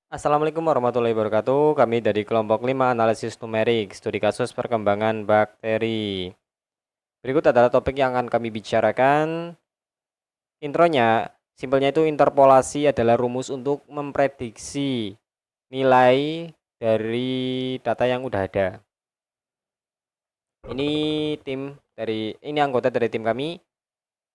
Assalamualaikum warahmatullahi wabarakatuh. Kami dari kelompok 5 analisis numerik, studi kasus perkembangan bakteri. Berikut adalah topik yang akan kami bicarakan. Intronya, simpelnya itu interpolasi adalah rumus untuk memprediksi nilai dari data yang udah ada. Ini anggota dari tim kami.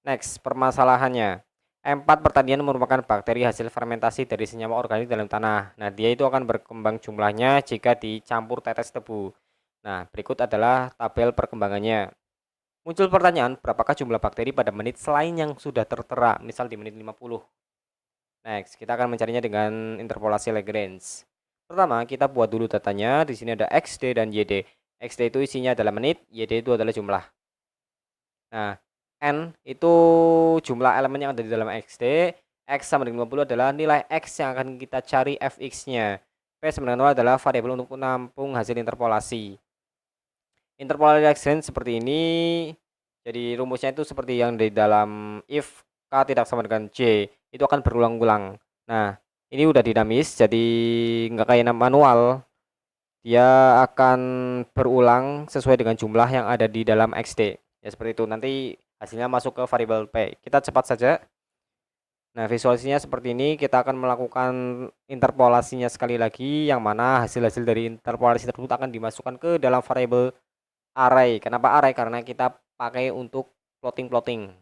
Next, permasalahannya. M4 pertanian merupakan bakteri hasil fermentasi dari senyawa organik dalam tanah. Nah, dia itu akan berkembang jumlahnya jika dicampur tetes tebu. Nah, berikut adalah tabel perkembangannya. Muncul pertanyaan, berapakah jumlah bakteri pada menit selain yang sudah tertera, misal di menit 50. Next, kita akan mencarinya dengan interpolasi Lagrange. Pertama, kita buat dulu datanya. Di sini ada XD dan YD. XD itu isinya adalah menit, YD itu adalah jumlah. Nah, N itu jumlah elemen yang ada di dalam XD. X sama dengan 50 adalah nilai X yang akan kita cari Fx-nya. P sama dengan 0 adalah variabel untuk menampung hasil interpolasi. Interpolasi Lagrange seperti ini. Jadi rumusnya itu seperti yang di dalam if K tidak sama dengan J. Itu akan berulang-ulang. Nah, ini udah dinamis, jadi nggak kayak manual. Dia akan berulang sesuai dengan jumlah yang ada di dalam XD. Ya seperti itu. Nanti hasilnya masuk ke variabel P. Kita cepat saja. Nah, visualisasinya seperti ini. Kita akan melakukan interpolasinya sekali lagi, yang mana hasil-hasil dari interpolasi tersebut akan dimasukkan ke dalam variabel array. Kenapa array? Karena kita pakai untuk plotting-plotting.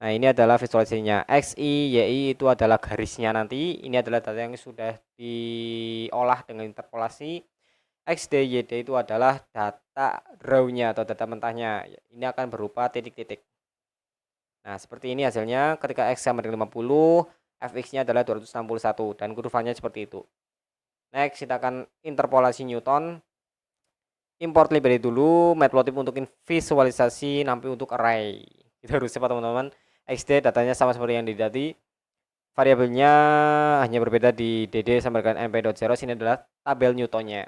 Nah, ini adalah visualisasinya. XI, YI itu adalah garisnya nanti. Ini adalah data yang sudah diolah dengan interpolasi. XD, YD itu adalah data raw-nya atau data mentahnya. Ini akan berupa titik-titik. Nah, seperti ini hasilnya. Ketika X sama dengan 50, Fx-nya adalah 261 dan kurvanya seperti itu. Next, kita akan interpolasi Newton. Import library dulu, matplotlib untuk visualisasi, nanti untuk array. Kita harus cepat teman-teman. XD datanya sama seperti yang di tadi. Variabelnya hanya berbeda di DD sama dengan mp.0. Sini adalah tabel Newtonnya.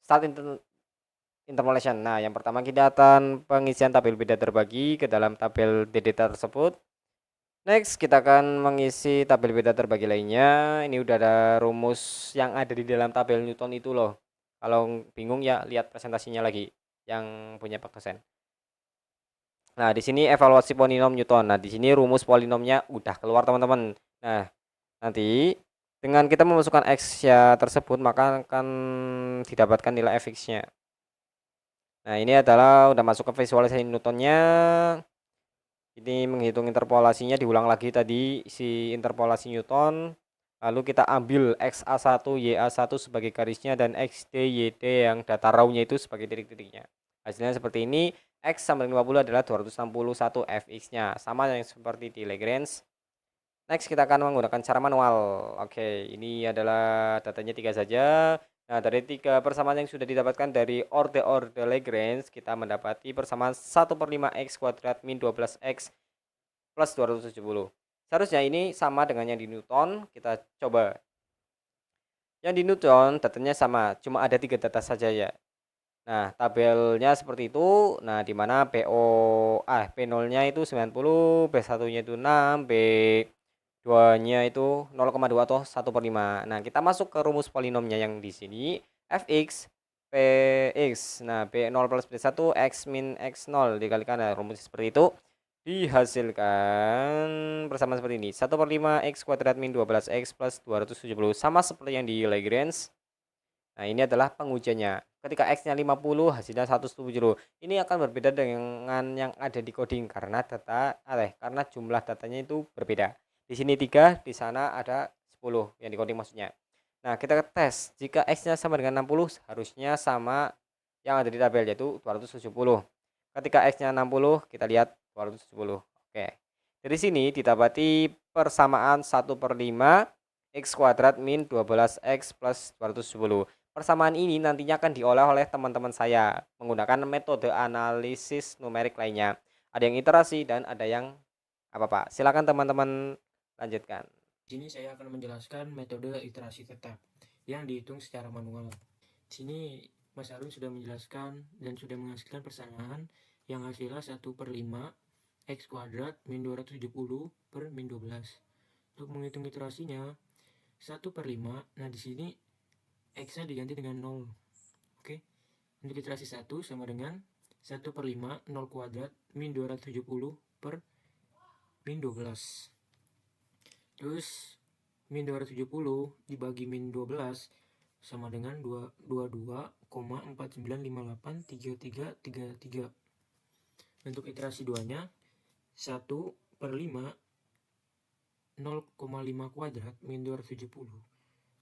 Start interpolation. Nah, yang pertama kita akan pengisian tabel beda terbagi ke dalam tabel DD tersebut. Next, kita akan mengisi tabel beda terbagi lainnya. Ini udah ada rumus yang ada di dalam tabel Newton itu loh. Kalau bingung ya lihat presentasinya lagi yang punya Pak dosen. Nah, di sini evaluasi polinom Newton. Nah, di sini rumus polinomnya udah keluar teman-teman. Nah, nanti dengan kita memasukkan x ya tersebut maka akan didapatkan nilai fx-nya. Nah, ini adalah udah masuk ke visualisasi Newtonnya. Ini menghitung interpolasinya, diulang lagi tadi si interpolasi Newton. Lalu kita ambil XA1, YA1 sebagai garisnya dan XD, YD yang data raw-nya itu sebagai titik-titiknya. Hasilnya seperti ini. X sama dengan 50 adalah 261 Fx-nya. Sama yang seperti di Lagrange. Next kita akan menggunakan cara manual. Oke, ini adalah datanya 3 saja. Nah, dari 3 persamaan yang sudah didapatkan dari orde Lagrange, kita mendapati persamaan 1/5 X kuadrat min 12X plus 270. Seharusnya ini sama dengan yang di Newton. Kita coba. Yang di Newton datanya sama, cuma ada 3 data saja ya. Nah, tabelnya seperti itu. Nah, di mana P0-nya itu 90, B1-nya itu 6, B2-nya itu 0,2 atau 1/5. Nah, kita masuk ke rumus polinomnya yang di sini. Fx Px. Nah, B0 plus B1 X min X0 dikalikan. Nah, rumus seperti itu. Dihasilkan persamaan seperti ini. 1/5 X kuadrat min 12X plus 270. Sama seperti yang di Lagrange. Nah, ini adalah pengujiannya. Ketika X-nya 50, hasilnya 170. Ini akan berbeda dengan yang ada di coding karena karena jumlah datanya itu berbeda. Di sini 3, di sana ada 10 yang di coding maksudnya. Nah, kita tes. Jika X-nya sama dengan 60, harusnya sama yang ada di tabel yaitu 270. Ketika X-nya 60, kita lihat 270. Oke. Dari sini didapati persamaan 1/5 X kuadrat min 12X plus 270. Persamaan ini nantinya akan diolah oleh teman-teman saya menggunakan metode analisis numerik lainnya. Ada yang iterasi dan ada yang apa Pak? Silakan teman-teman lanjutkan. Di sini saya akan menjelaskan metode iterasi tetap yang dihitung secara manual. Di sini Mas Arun sudah menjelaskan dan sudah menghasilkan persamaan yang hasilnya 1/5 X kuadrat min 270 per min 12. Untuk menghitung iterasinya, 1/5. Nah, di sini X-nya diganti dengan 0. Oke. Untuk iterasi 1 sama dengan 1/5 0 kuadrat min 270 per min 12. Terus min 270 dibagi min 12 sama dengan 22,49583333. Untuk iterasi 2-nya 1/5 0,5 kuadrat min 270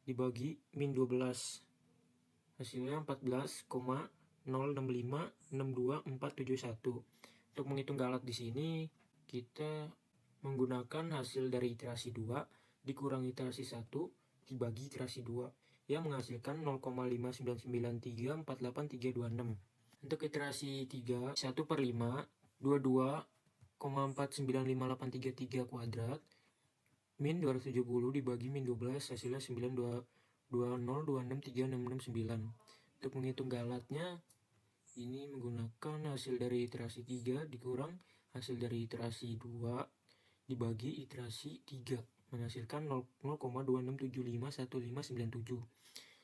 dibagi min 12, hasilnya 14,06562471. Untuk menghitung galat di sini kita menggunakan hasil dari iterasi 2 dikurangi iterasi 1 dibagi iterasi 2 yang menghasilkan 0,599348326. Untuk iterasi 3 1/5 22,495833 kuadrat min 270 dibagi min 12 hasilnya 9220263669. Untuk menghitung galatnya ini menggunakan hasil dari iterasi 3 dikurang hasil dari iterasi 2 dibagi iterasi 3 menghasilkan 0,26751597.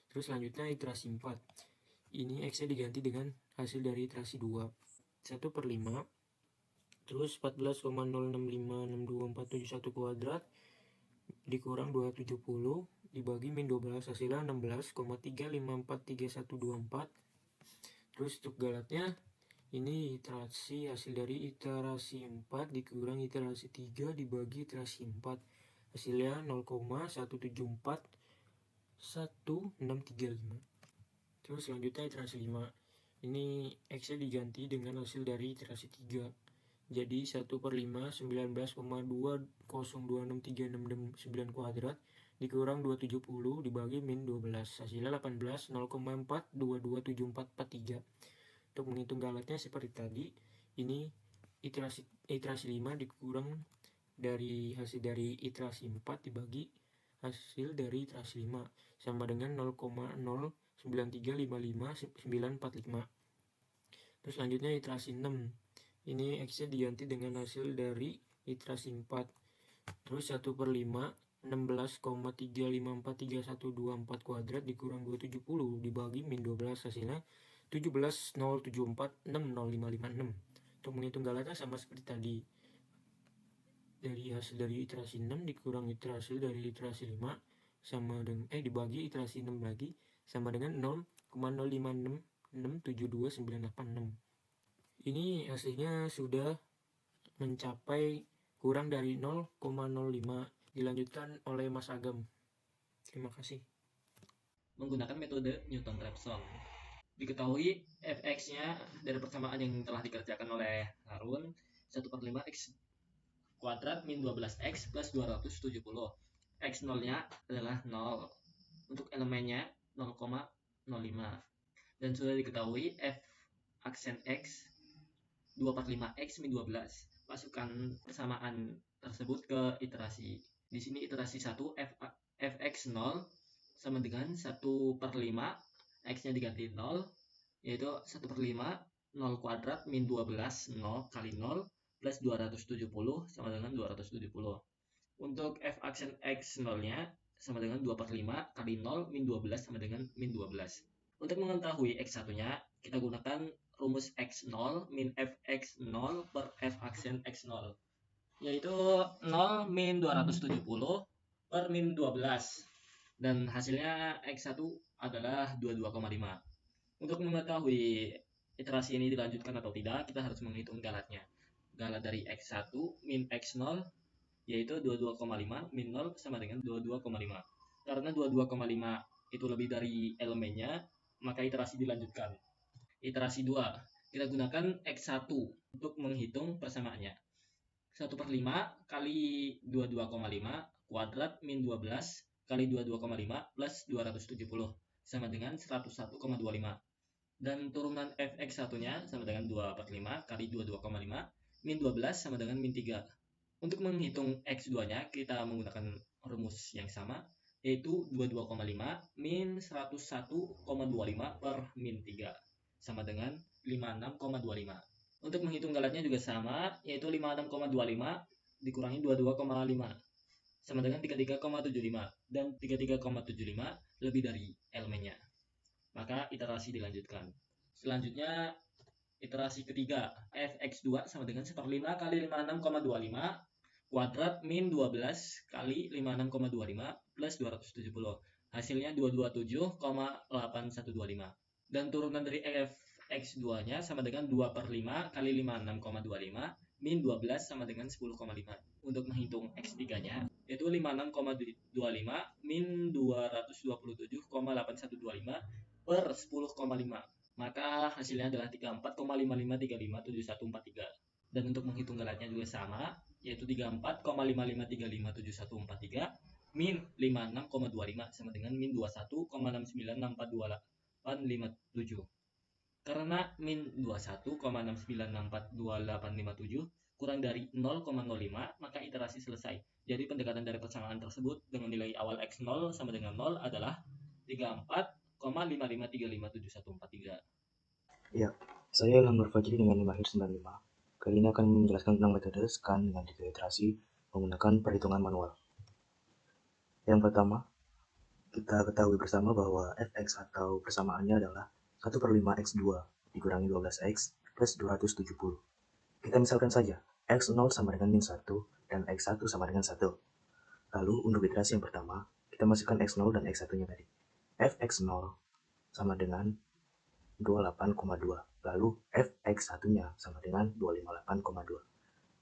Terus selanjutnya iterasi 4. Ini X-nya diganti dengan hasil dari iterasi 2. 1/5 terus 14,06562471 kuadrat dikurang 270 dibagi min 12 hasilnya 16,35433124. Terus untuk galatnya ini iterasi hasil dari iterasi 4 dikurang iterasi 3 dibagi iterasi 4 hasilnya 0,1741635. Terus selanjutnya iterasi 5. Ini X-nya diganti dengan hasil dari iterasi 3. Jadi 1/5 19,20263669 kuadrat dikurang 270 dibagi min 12 hasilnya 18 0,4227443. Untuk menghitung galatnya seperti tadi, ini iterasi 5 dikurang dari hasil dari iterasi 4 dibagi hasil dari iterasi 5 sama dengan 0,09355945. Terus selanjutnya iterasi 6. Ini X-nya diganti dengan hasil dari iterasi 4. Terus 1/5 16,35433124 kuadrat dikurang 270 dibagi min 12 hasilnya 17,074605556. Untuk menghitung galatnya sama seperti tadi. Dari hasil dari iterasi 6 dikurang iterasi dari iterasi 5 sama dengan dibagi iterasi 6 lagi sama dengan 0,0566729686. Ini hasilnya sudah mencapai kurang dari 0,05. Dilanjutkan oleh Mas Agam. Terima kasih. Menggunakan metode Newton-Raphson. Diketahui fx-nya dari persamaan yang telah dikerjakan oleh Harun 1/5 x kuadrat min 12x plus 270. X0-nya adalah 0. Untuk elemennya 0,05. Dan sudah diketahui f aksen x 2/5x min 12. Masukkan persamaan tersebut ke iterasi. Di sini iterasi 1 fx0 sama dengan 1/5 x-nya diganti 0, yaitu 1/5 0 kuadrat min 12 0 kali 0 plus 270 sama dengan 270. Untuk f aksen x0-nya sama dengan 2/5 kali 0 min 12 sama dengan min 12. Untuk mengetahui x1-nya, kita gunakan rumus x0 min fx0 per f aksen x0, yaitu 0 min 270 per min 12, dan hasilnya x1 adalah 22,5. Untuk mengetahui iterasi ini dilanjutkan atau tidak, kita harus menghitung galatnya. Galat dari x1 min x0 yaitu 22,5 min 0 sama dengan 22,5. Karena 22,5 itu lebih dari elemennya, maka iterasi dilanjutkan. Iterasi 2, kita gunakan x1 untuk menghitung persamaannya. 1/5 kali 22,5 kuadrat min 12 kali 22,5 plus 270 sama dengan 101,25. Dan turunan fx1-nya sama dengan 2/5 kali 22,5 min 12 sama dengan min 3. Untuk menghitung x2-nya kita menggunakan rumus yang sama, yaitu 22,5 min 101,25 per min 3 sama dengan 56,25. Untuk menghitung galatnya juga sama, yaitu 56,25 dikurangi 22,5 sama dengan 33,75 dan 33,75 lebih dari elemennya. Maka iterasi dilanjutkan. Selanjutnya iterasi ketiga, fx2 sama dengan 1/5 kali 56,25 kuadrat min 12 kali 56,25 plus 270. Hasilnya 227,8125. Dan turunan dari fx2-nya sama dengan 2/5 kali 56,25 min 12 sama dengan 10,5. Untuk menghitung x3-nya, yaitu 56,25 min 227,8125 per 10,5. Maka hasilnya adalah 34,55357143. Dan untuk menghitung galatnya juga sama, yaitu 34,55357143 min 56,25 sama dengan min 21,69642857. Karena min 21,69642857 kurang dari 0,05, maka iterasi selesai. Jadi pendekatan dari persamaan tersebut dengan nilai awal x0 sama dengan 0 adalah 34,55357143. Ya, saya Ilham Fajri dengan Mahir 95. Kali ini akan menjelaskan tentang metode scan dengan 3 iterasi menggunakan perhitungan manual. Yang pertama, kita ketahui bersama bahwa fx atau persamaannya adalah 1/5 x2 dikurangi 12x plus 270. Kita misalkan saja, x0 sama dengan min 1 dan x1 sama dengan 1. Lalu untuk iterasi yang pertama, kita masukkan x0 dan x1-nya tadi. fx0 sama dengan 28,2. Lalu fx1-nya sama dengan 258,2.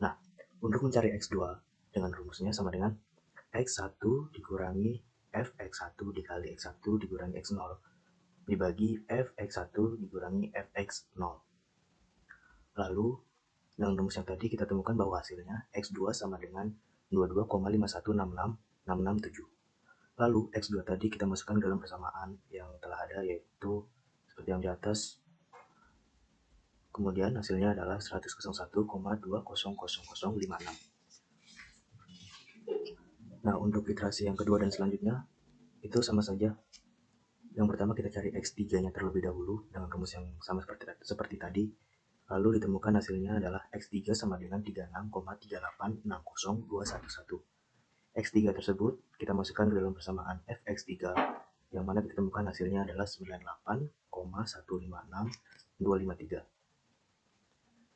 Nah, untuk mencari x2 dengan rumusnya sama dengan x1 dikurangi fx1 dikali x1 dikurangi x0 dibagi fx1 dikurangi fx0. Lalu dengan rumus yang tadi kita temukan bahwa hasilnya x2 sama dengan 22,5166667. Lalu x2 tadi kita masukkan dalam persamaan yang telah ada, yaitu seperti yang di atas. Kemudian hasilnya adalah 101,2000056. Nah, untuk iterasi yang kedua dan selanjutnya itu sama saja. Yang pertama kita cari x3-nya terlebih dahulu dengan rumus yang sama seperti tadi. Lalu ditemukan hasilnya adalah x3 sama dengan 36,3860211. X3 tersebut kita masukkan ke dalam persamaan fx3 yang mana kita temukan hasilnya adalah 98,156253.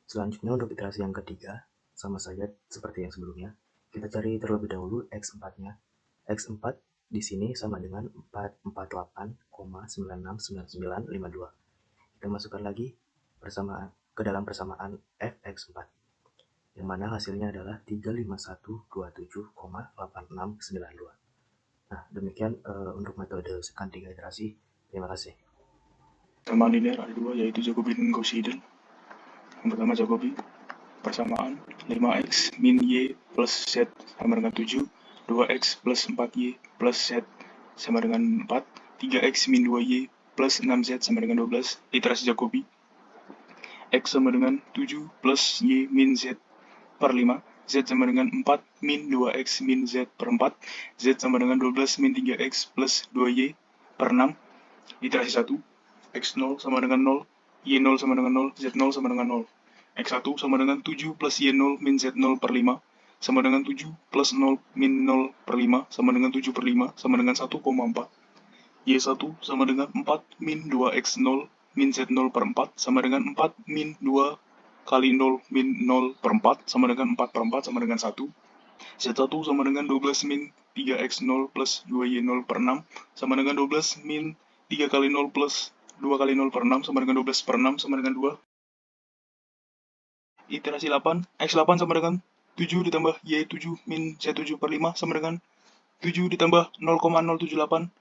Selanjutnya untuk iterasi yang ketiga sama saja seperti yang sebelumnya. Kita cari terlebih dahulu x4-nya. X4 di sini sama dengan 448,969952. Kita masukkan lagi ke dalam persamaan fx4 yang mana hasilnya adalah 35127,8692. Nah, demikian untuk metode scan 3 iterasi. Terima kasih. Persamaan linear ada dua, yaitu Jacobi dan Gauss-Seidel. Yang pertama Jacobi, persamaan 5x min y plus z sama dengan 7, 2x plus 4y plus z sama dengan 4, 3x min 2y plus 6z sama dengan 12. Iterasi Jacobi, x sama dengan 7 plus y min z per 5, z sama dengan 4 min 2x min z per 4, z sama dengan 12 min 3x plus 2y per 6. Iterasi 1, x0 sama dengan 0, y0 sama dengan 0, z0 sama dengan 0. x1 sama dengan 7 plus y0 min z0 per 5 sama dengan 7 plus 0 min 0 per 5 sama dengan 7 per 5 sama dengan 1,4. y1 sama dengan 4 min 2x0 min z0 per 4 sama dengan 4 min 2 kali 0 min 0 per 4 sama dengan 4 per 4 sama dengan 1. Z1 sama dengan 12 min 3x0 plus 2y0 per 6 sama dengan 12 min 3 kali 0 plus 2 kali 0 per 6 sama dengan 12 per 6 sama dengan 2. Iterasi 8, x8 sama dengan 7 ditambah y7 min z7 per 5 sama dengan 7 ditambah 0,078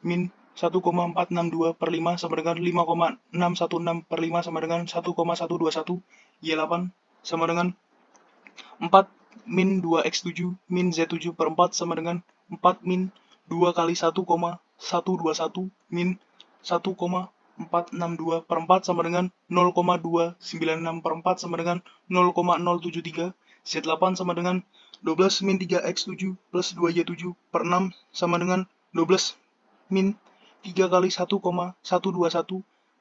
min 1,462 per 5 sama dengan 5,616 per 5 sama dengan 1,121. Y8 sama dengan 4 min 2x7 min z7 per 4 sama dengan 4 min 2 kali 1,121 min 1,462 per 4 sama dengan 0,296 per 4 sama dengan 0,073. Z8 sama dengan 12 min 3x7 plus 2y7 per 6 sama dengan 12 min 3 kali 1,121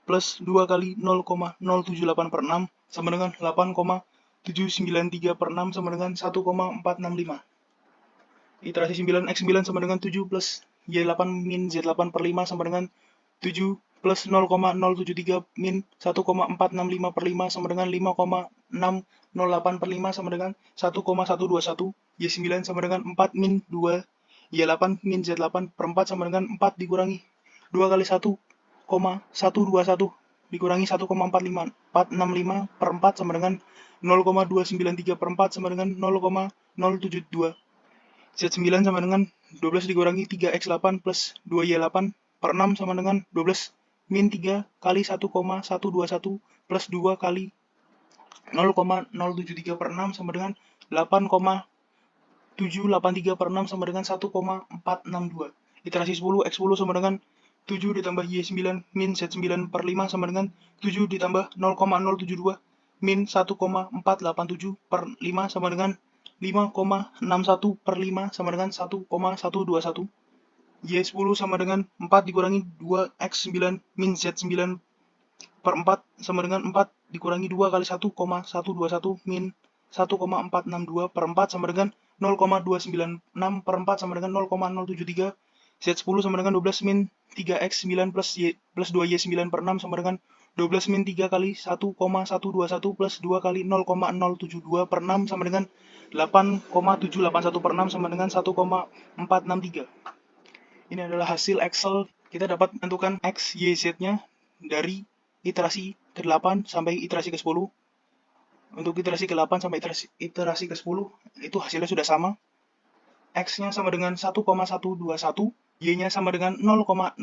plus 2 kali 0,078 per 6 sama dengan 8,793 per 6 sama dengan 1,465. Iterasi 9x9 sama dengan 7 plus Y8 min Z8 per 5 sama dengan 7 plus 0,073 min 1,465 per 5 sama dengan 5,608 per 5 sama dengan 1,121. Y9 sama dengan 4 min 2 Y8 min Z8 per 4 sama dengan 4 dikurangi 2 kali 1,121 dikurangi 1,465 per 4 sama dengan 0,293 per 4 sama dengan 0,072. Z9 sama dengan 12 dikurangi 3x8 plus 2y8 per 6 sama dengan 12 min 3 kali 1,121 plus 2 kali 0,073 per 6 sama dengan 8,783 per 6 sama dengan 1,462. Iterasi 10 x10 sama dengan 7 ditambah y9 min z9 per 5 sama dengan 7 ditambah 0,072 min 1,487 per 5 sama dengan 5,61 per 5 sama dengan 1,121. Y10 sama dengan 4 dikurangi 2x9 min z9 per 4 sama dengan 4 dikurangi 2 kali 1,121 min 1,462 per 4 sama dengan 0,296 per 4 sama dengan 0,073. Z10 sama dengan 12 min 3x9 plus 2y9 per 6 sama dengan 12 min 3 kali 1,121 plus 2 kali 0,072 per 6 sama dengan 8,781 per 6 sama dengan 1,463. Ini adalah hasil Excel. Kita dapat menentukan X, Y, Z-nya dari iterasi ke-8 sampai iterasi ke-10. Untuk iterasi ke-8 sampai iterasi ke-10, itu hasilnya sudah sama. X-nya sama dengan 1,121, Y-nya sama dengan 0,07,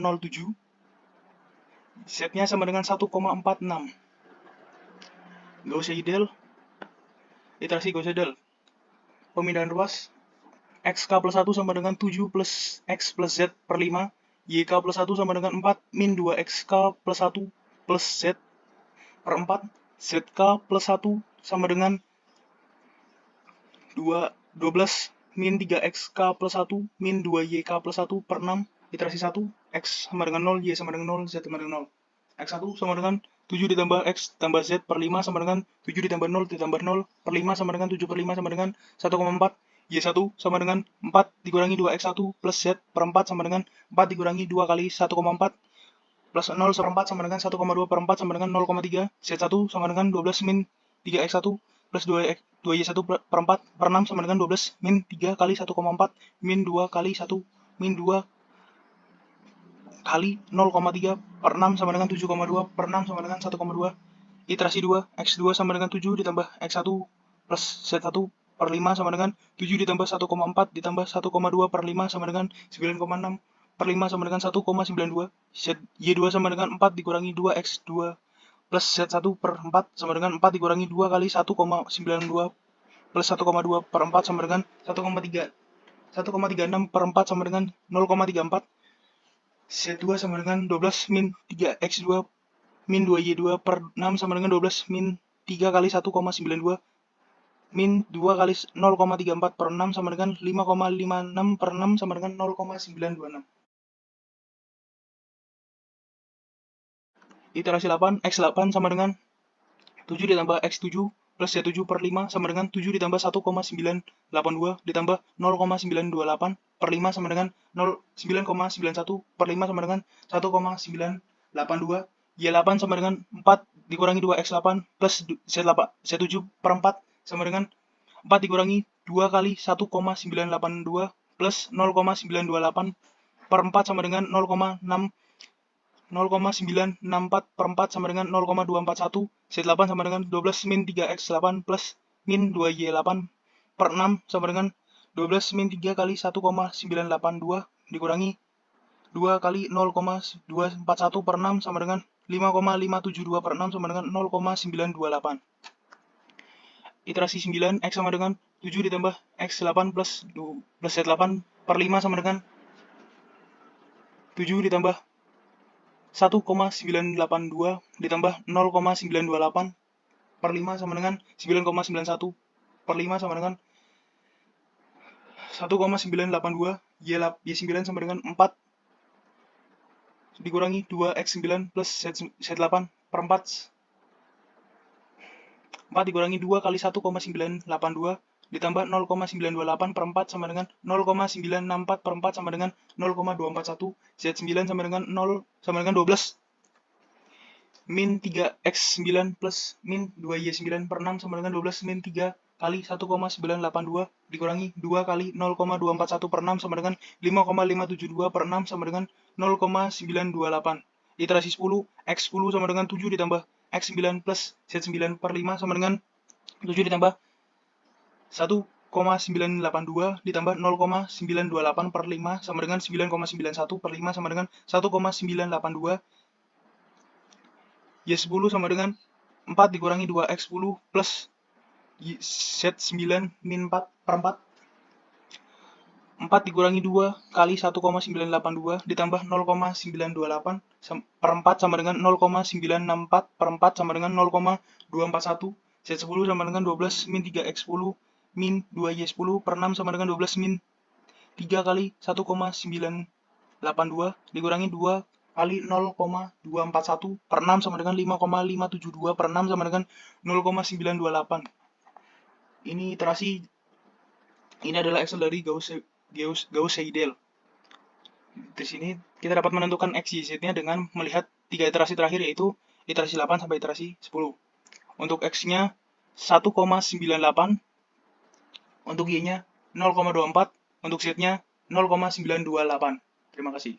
Z-nya sama dengan 1,46. Gauss-Seidel, iterasi Gauss-Seidel. Pemindahan ruas, XK plus 1 sama dengan 7 plus X plus Z per 5, YK plus 1 sama dengan 4 min 2 XK plus 1 plus Z per 4, ZK plus 1 sama dengan 12 min 3XK plus 1 min 2YK plus 1 per 6, iterasi 1, X sama dengan 0, Y sama dengan 0, Z sama dengan 0. X1 sama dengan 7 ditambah X tambah Z per 5 sama dengan 7 ditambah 0 ditambah 0 per 5 sama dengan 7 per 5 sama dengan 1,4. Y1 sama dengan 4 dikurangi 2X1 plus Z per 4 sama dengan 4 dikurangi 2 kali 1,4 plus 0 per 4 sama dengan 1,2 per 4 sama dengan 0,3. Z1 sama dengan 12 min 3X1 plus 2Y1 per 4 per 6 sama dengan 12 min 3 kali 1,4 min 2 kali 1 min 2 kali 0,3 per 6 sama dengan 7,2 per 6 sama dengan 1,2. Iterasi 2, X2 sama dengan 7 ditambah X1 plus Z1 per 5 sama dengan 7 ditambah 1,4 ditambah 1,2 per 5 sama dengan 9,6 per 5 sama dengan 1,92. Y2 sama dengan 4 dikurangi 2X2 plus Z1 per 4 sama dengan 4 dikurangi 2 kali 1,92 plus 1,2 per 4 sama dengan 1,36 per 4 sama dengan 0,34. Z2 sama dengan 12 min 3X2 min 2Y2 per 6 sama dengan 12 min 3 kali 1,92 min 2 kali 0,34 per 6 sama dengan 5,56 per 6 sama dengan 0,926. Iterasi 8, X8 sama dengan 7 ditambah X7 plus Z7 per 5 sama dengan 7 ditambah 1,982 ditambah 0,928 per 5 sama dengan 9,91 per 5 sama dengan 1,982. Y8 sama dengan 4 dikurangi 2X8 plus Z7 per 4 sama dengan 4 dikurangi 2 kali 1,982 plus 0,928 per 4 sama dengan 0,964 per 4 sama dengan 0,241. Z8 sama dengan 12 min 3X8 plus min 2Y8 per 6 sama dengan 12 min 3 kali 1,982 dikurangi 2 kali 0,241 per 6 sama dengan 5,572 per 6 sama dengan 0,928. Iterasi 9, X sama dengan 7 ditambah X8 plus Z8 per 5 sama dengan 7 ditambah 1,982 ditambah 0,928 per 5 sama dengan 9,91 per 5 sama dengan 1,982. Y9 sama dengan 4 dikurangi 2X9 plus Z8 per 4 4 dikurangi 2 kali 1,982 ditambah 0,928 per 4 sama dengan 0,964 per 4 sama dengan 0,241. Z9 sama dengan 0 sama dengan 12. Min 3x9 plus min 2y9 per 6 sama dengan 12 min 3 kali 1,982 dikurangi 2 kali 0,241 per 6 sama dengan 5,572 per 6 sama dengan 0,928. Iterasi 10, x10 sama dengan 7 ditambah x9 plus z9 per 5 sama dengan 7 ditambah 1,982 ditambah 0,928 per 5 sama dengan 9,91 per 5 sama dengan 1,982. Y10 sama dengan 4 dikurangi 2x10 plus Z9 min 4 per 4. 4 dikurangi 2 kali 1,982 ditambah 0,928 per 4 sama dengan 0,964 per 4 sama dengan 0,241. Z10 sama dengan 12 min 3x10 min 2y10 per 6 sama dengan 12 min 3 kali 1,982 dikurangi 2 kali 0,241 per 6 sama dengan 5,572 per 6 sama dengan 0,928. Ini iterasi, ini adalah Excel dari Gauss-Seidel. Di sini kita dapat menentukan X, Y, Z-nya dengan melihat 3 iterasi terakhir, yaitu iterasi 8 sampai iterasi 10. Untuk X-nya 1,98, untuk Y-nya 0,24, untuk Z-nya 0,928. Terima kasih.